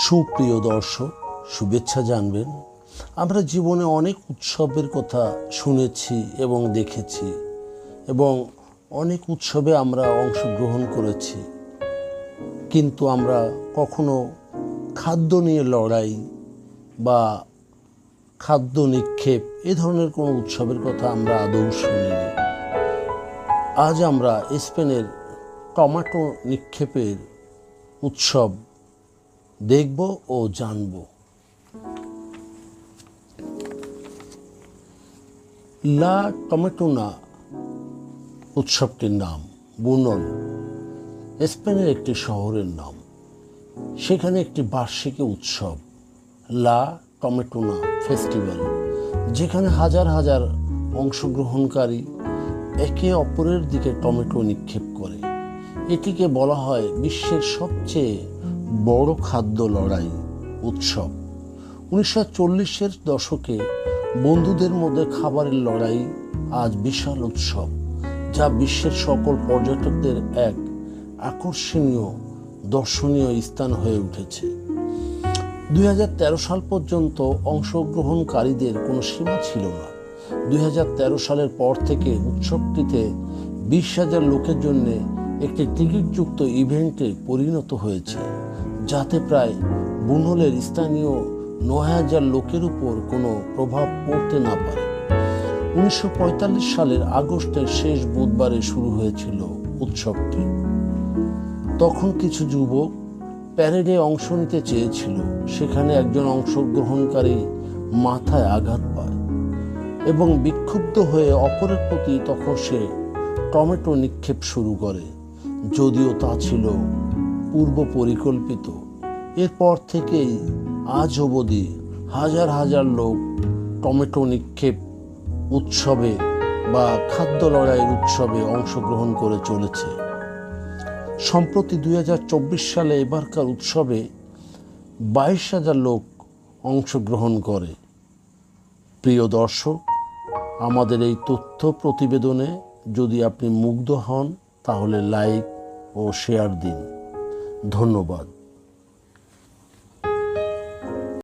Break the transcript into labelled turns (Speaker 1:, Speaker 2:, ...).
Speaker 1: সুপ্রিয় দর্শক, শুভেচ্ছা জানবেন। আমরা জীবনে অনেক উৎসবের কথা শুনেছি এবং দেখেছি, এবং অনেক উৎসবে আমরা অংশগ্রহণ করেছি, কিন্তু আমরা কখনো খাদ্য নিয়ে লড়াই বা খাদ্য নিক্ষেপ এ ধরনের কোনো উৎসবের কথা আমরা আদৌ শুনিনি। আজ আমরা স্পেনের টমেটো নিক্ষেপের উৎসব দেখব ও জানব। লা টমেটোনা উৎসবটির নাম বুনল, স্পেনের একটি শহরের নাম। সেখানে একটি বার্ষিকী উৎসব লা টমেটোনা ফেস্টিভ্যাল, যেখানে হাজার হাজার অংশগ্রহণকারী একে অপরের দিকে টমেটো নিক্ষেপ করে। এটিকে বলা হয় বিশ্বের সবচেয়ে বড় খাদ্য লড়াই উৎসব। 1940-এর দশকে বন্ধুদের মধ্যে খাবারের লড়াই আজ বিশাল উৎসব, যা বিশ্বের সকল পর্যটকদের এক আকর্ষণীয় দর্শনীয় স্থান হয়ে উঠেছে। 2013 সাল পর্যন্ত অংশগ্রহণকারীদের কোনো সীমা ছিল না। 2013 সালের পর থেকে উৎসবটিতে 20,000 লোকের জন্য একটি টিকিটযুক্ত ইভেন্টে পরিণত হয়েছে, যাতে প্রায় বুনলের স্থানীয় 9,000 লোকের উপর কোনো প্রভাব পড়তে না পারে। 1945 সালের আগস্টের শেষ বুধবারে শুরু হয়েছিল উৎসবটি। তখন কিছু যুবক প্যারেডে অংশ নিতে চেয়েছিল। সেখানে একজন অংশগ্রহণকারী মাথায় আঘাত পায় এবং বিক্ষুব্ধ হয়ে অপরের প্রতি তখন সে টমেটো নিক্ষেপ শুরু করে, যদিও তা ছিল পূর্ব পরিকল্পিত। এরপর থেকেই আজ অবধি হাজার হাজার লোক টমেটো নিক্ষেপ উৎসবে বা খাদ্য লড়াইয়ের উৎসবে অংশগ্রহণ করে চলেছে। সম্প্রতি 2024 সালে এবারকার উৎসবে 22,000 লোক অংশগ্রহণ করে। প্রিয় দর্শক, আমাদের এই তথ্য প্রতিবেদনে যদি আপনি মুগ্ধ হন তাহলে লাইক ও শেয়ার দিন। ধন্যবাদ।